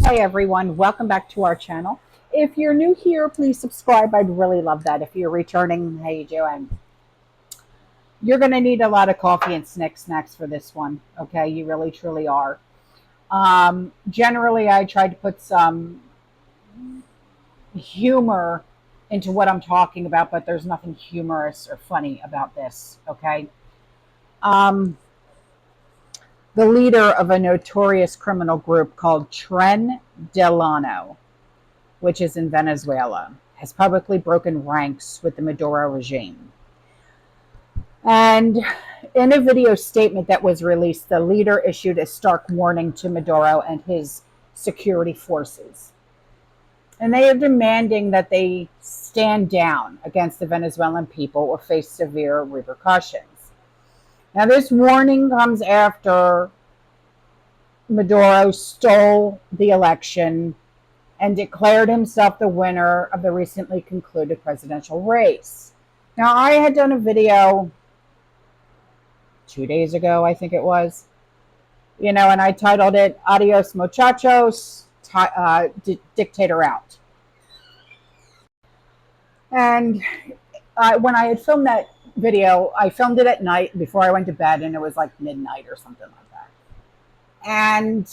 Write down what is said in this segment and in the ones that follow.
Hey everyone, welcome back to our channel. If you're new here, please subscribe. I'd really love that. If you're returning, how you doing? You're going to need a lot of coffee and SNICK snacks for this one, okay? You really, truly are. Generally, I try to put some humor into what I'm talking about, but there's nothing humorous or funny about this, okay? Um, the leader of a notorious criminal group called Tren Delano, which is in Venezuela, has publicly broken ranks with the Maduro regime. And in a video statement that was released, the leader issued a stark warning to Maduro and his security forces. And they are demanding that they stand down against the Venezuelan people or face severe repercussions. Now, this warning comes after Maduro stole the election and declared himself the winner of the recently concluded presidential race. Now, I had done a video 2 days ago, I think it was, and I titled it Adios Muchachos, Dictator Out. And when I had filmed that video, I filmed it at night before I went to bed, and it was like midnight or something like that. And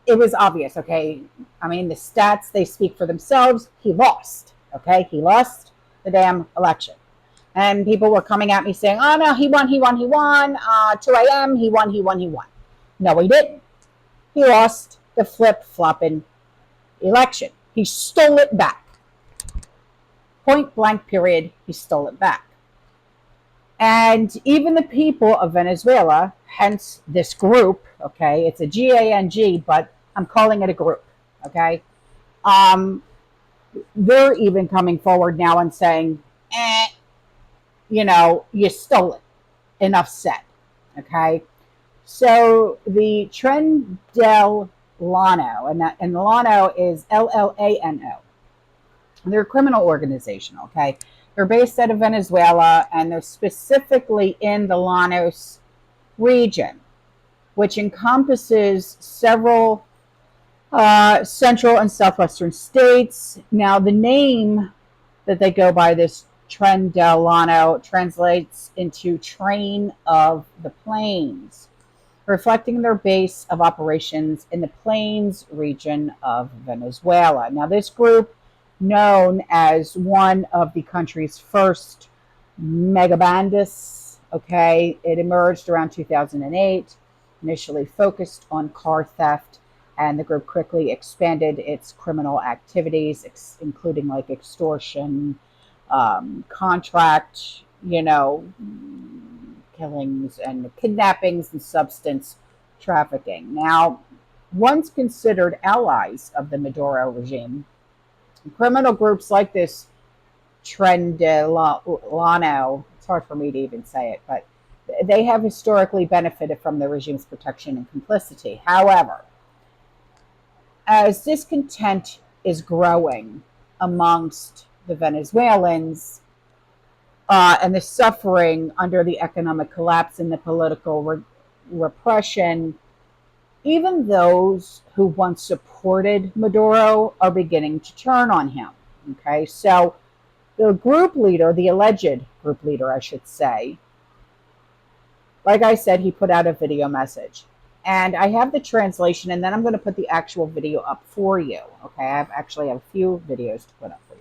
it was obvious, okay? I mean, the stats, they speak for themselves. He lost, okay? He lost the damn election. And people were coming at me saying, oh, no, he won. 2 a.m., he won. No, he didn't. He lost the flip-flopping election. He stole it back. Point blank period, he stole it back. And even the people of Venezuela, hence this group, okay, it's a GANG, but I'm calling it a group, okay? They're even coming forward now and saying, you stole it. Enough said, okay? So the Tren Delano, and Lano is Llano. They're a criminal organization, okay? They're based out of Venezuela, and they're specifically in the Llanos region, which encompasses several central and southwestern states. Now, the name that they go by, this Tren Delano, translates into train of the plains, reflecting their base of operations in the plains region of Venezuela. Now, this group, known as one of the country's first megabandists, okay, it emerged around 2008, initially focused on car theft, and the group quickly expanded its criminal activities, including like extortion, contract, killings and kidnappings and substance trafficking. Now, once considered allies of the Maduro regime, criminal groups like this Tren Delano, it's hard for me to even say it, but they have historically benefited from the regime's protection and complicity. However, as discontent is growing amongst the Venezuelans and the suffering under the economic collapse and the political repression, even those who once supported Maduro are beginning to turn on him. Okay, so the group leader, the alleged group leader, I should say, like I said, he put out a video message. And I have the translation, and then I'm going to put the actual video up for you. Okay, I actually have a few videos to put up for you.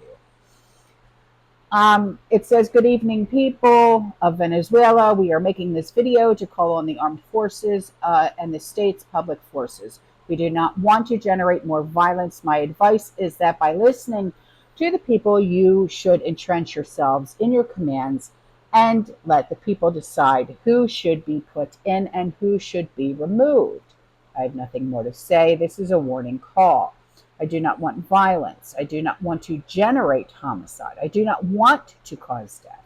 It says, good evening, people of Venezuela. We are making this video to call on the armed forces and the state's public forces. We do not want to generate more violence. My advice is that by listening to the people, you should entrench yourselves in your commands and let the people decide who should be put in and who should be removed. I have nothing more to say. This is a warning call. I do not want violence. I do not want to generate homicide. I do not want to cause death.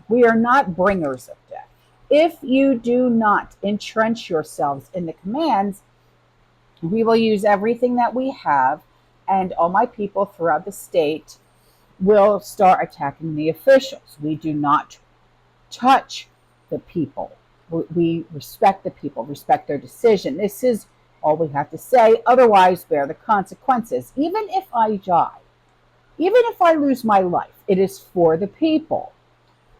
We are not bringers of death. If you do not entrench yourselves in the commands, we will use everything that we have, and all my people throughout the state will start attacking the officials. We do not touch the people. We respect the people, respect their decision. This is All we have to say, otherwise bear the consequences. Even if I die, even if I lose my life, it is for the people.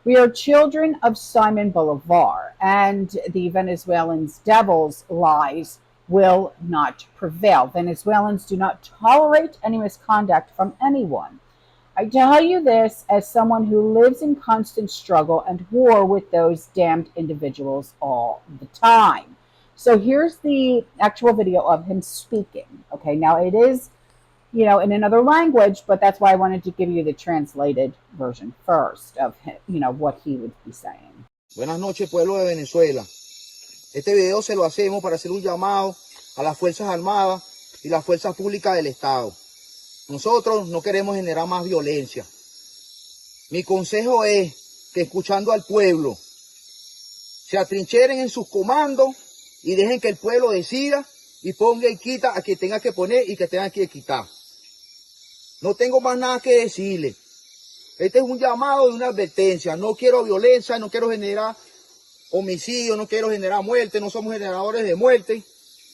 We are children of Simon Bolivar, and the Venezuelans' devil's lies will not prevail. Venezuelans do not tolerate any misconduct from anyone. I tell you this as someone who lives in constant struggle and war with those damned individuals all the time. So here's the actual video of him speaking. Okay, now it is, in another language, but that's why I wanted to give you the translated version first of him, what he would be saying. Buenas noches, pueblo de Venezuela. Este video se lo hacemos para hacer un llamado a las Fuerzas Armadas y las Fuerzas Públicas del Estado. Nosotros no queremos generar más violencia. Mi consejo es que, escuchando al pueblo, se atrincheren en sus comandos y dejen que el pueblo decida y ponga y quita a quien tenga que poner y que tenga que quitar. No tengo más nada que decirle. Este es un llamado y una advertencia. No quiero violencia, no quiero generar homicidio, no quiero generar muerte, no somos generadores de muerte.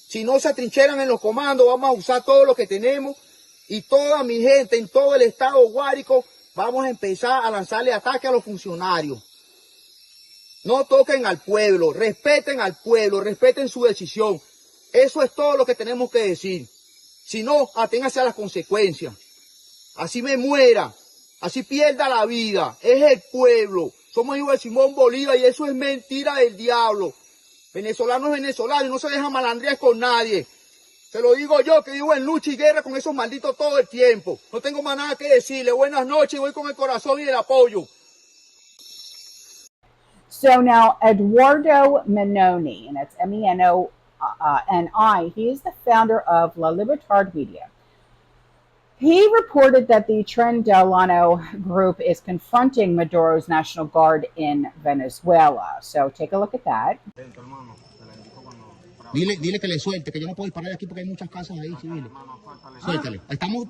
Si no se atrincheran en los comandos, vamos a usar todo lo que tenemos y toda mi gente en todo el estado Guárico vamos a empezar a lanzarle ataque a los funcionarios. No toquen al pueblo, respeten su decisión. Eso es todo lo que tenemos que decir. Si no, aténganse a las consecuencias. Así me muera, así pierda la vida. Es el pueblo. Somos hijos de Simón Bolívar y eso es mentira del diablo. Venezolano es venezolano y no se deja malandrear con nadie. Se lo digo yo, que vivo en lucha y guerra con esos malditos todo el tiempo. No tengo más nada que decirle. Buenas noches, voy con el corazón y el apoyo. So now Eduardo Menoni, and that's Menoni, he is the founder of La Libertad Media. He reported that the Tren Delano group is confronting Maduro's National Guard in Venezuela. So take a look at that. Dile que le suelte, que yo no puedo disparar aquí porque hay muchas casas ahí civiles. Suéltale.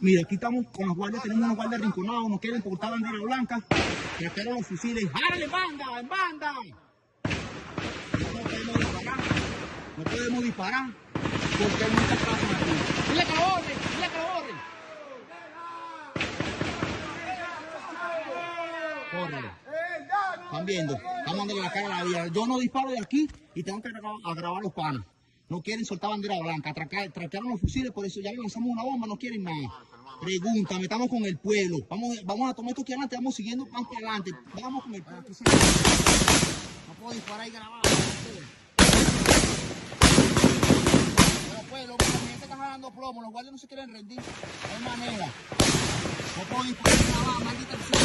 Mira, aquí estamos con los guardias, tenemos unos guardias rinconados, nos quieren portar bandera blanca, trajeron los fusiles. ¡Járale, banda, en banda! No podemos disparar porque hay muchas casas aquí. Dile que lo borren, dile que lo borren. Córrele. Están viendo, estamos dándole la cara a la vida. Yo no disparo de aquí y tengo que grabar los panos. No quieren soltar bandera blanca, traquearon los fusiles, por eso ya le lanzamos una bomba, no quieren nada. Pregúntame, estamos con el pueblo. Vamos a tomar esto aquí adelante, vamos siguiendo pan para adelante. Vamos con el pueblo. No puedo disparar y grabar. Pero pueblo, mi gente está jalando plomo, los guardias no se quieren rendir. No hay manera. No puedo disparar y grabar, maldita sea.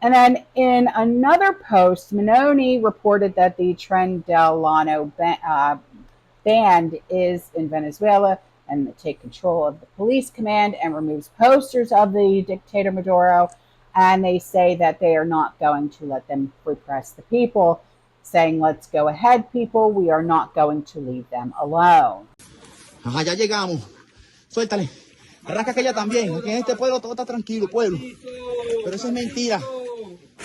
And then in another post, Menoni reported that the Tren Delano band is in Venezuela and they take control of the police command and removes posters of the dictator Maduro. And they say that they are not going to let them repress the people, saying, let's go ahead, people. We are not going to leave them alone. Ajá, ya llegamos. Suéltale. Arranca aquella también. Aquí en este pueblo todo está tranquilo, pueblo. Pero eso es mentira.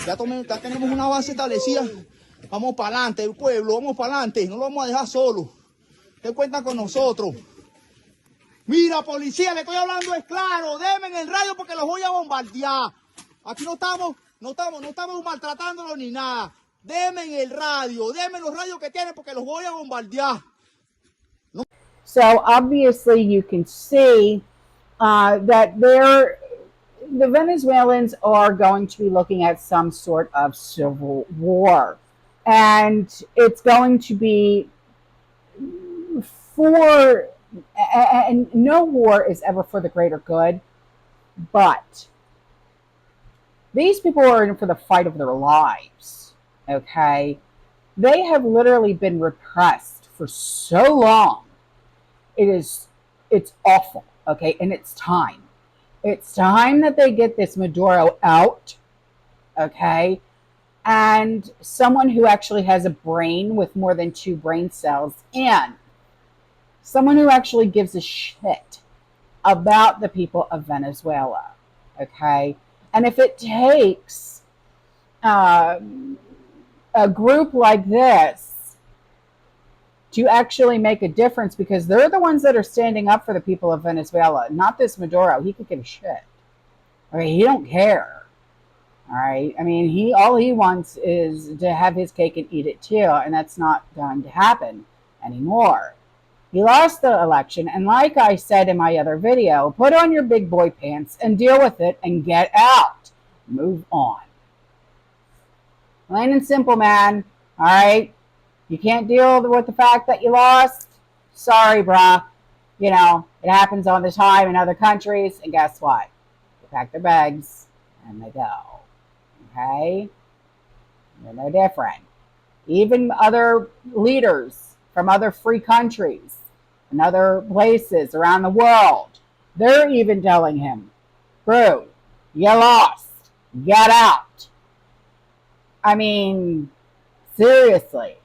Ya tenemos una base establecida. Vamos para adelante, el pueblo, vamos para adelante. No lo vamos a dejar solo. Ustedes cuentan con nosotros. Mira, policía, le estoy hablando es claro. Denme en el radio porque los voy a bombardear. Aquí no estamos maltratándolos ni nada. Denme en el radio. Denme los radios que tienen porque los voy a bombardear. No. So obviously you can see that the Venezuelans are going to be looking at some sort of civil war. And it's going to be and no war is ever for the greater good, but these people are in for the fight of their lives, okay? They have literally been repressed for so long. It's awful, okay? And it's time. It's time that they get this Maduro out, okay? And someone who actually has a brain with more than 2 brain cells, and someone who actually gives a shit about the people of Venezuela, okay? And if it takes a group like this to actually make a difference, because they're the ones that are standing up for the people of Venezuela, not this Maduro. He could give a shit. Okay, he don't care. All right. I mean, all he wants is to have his cake and eat it too, and that's not going to happen anymore. He lost the election, and like I said in my other video, put on your big boy pants and deal with it and get out. Move on. Plain and simple, man. All right? You can't deal with the fact that you lost? Sorry, brah. You know, it happens all the time in other countries, and guess what? They pack their bags and they go. Okay? They're no different. Even other leaders from other free countries and other places around the world, they're even telling him, bro, you lost. Get out. I mean, seriously.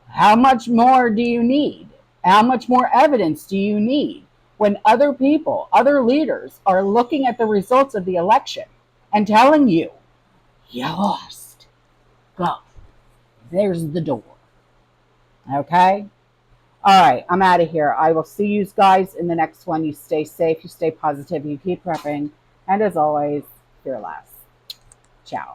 How much more do you need? How much more evidence do you need when other people, other leaders are looking at the results of the election and telling you, you lost. Go. There's the door. Okay? All right, I'm out of here. I will see you guys in the next one. You stay safe, you stay positive, you keep prepping. And as always, fearless. Ciao.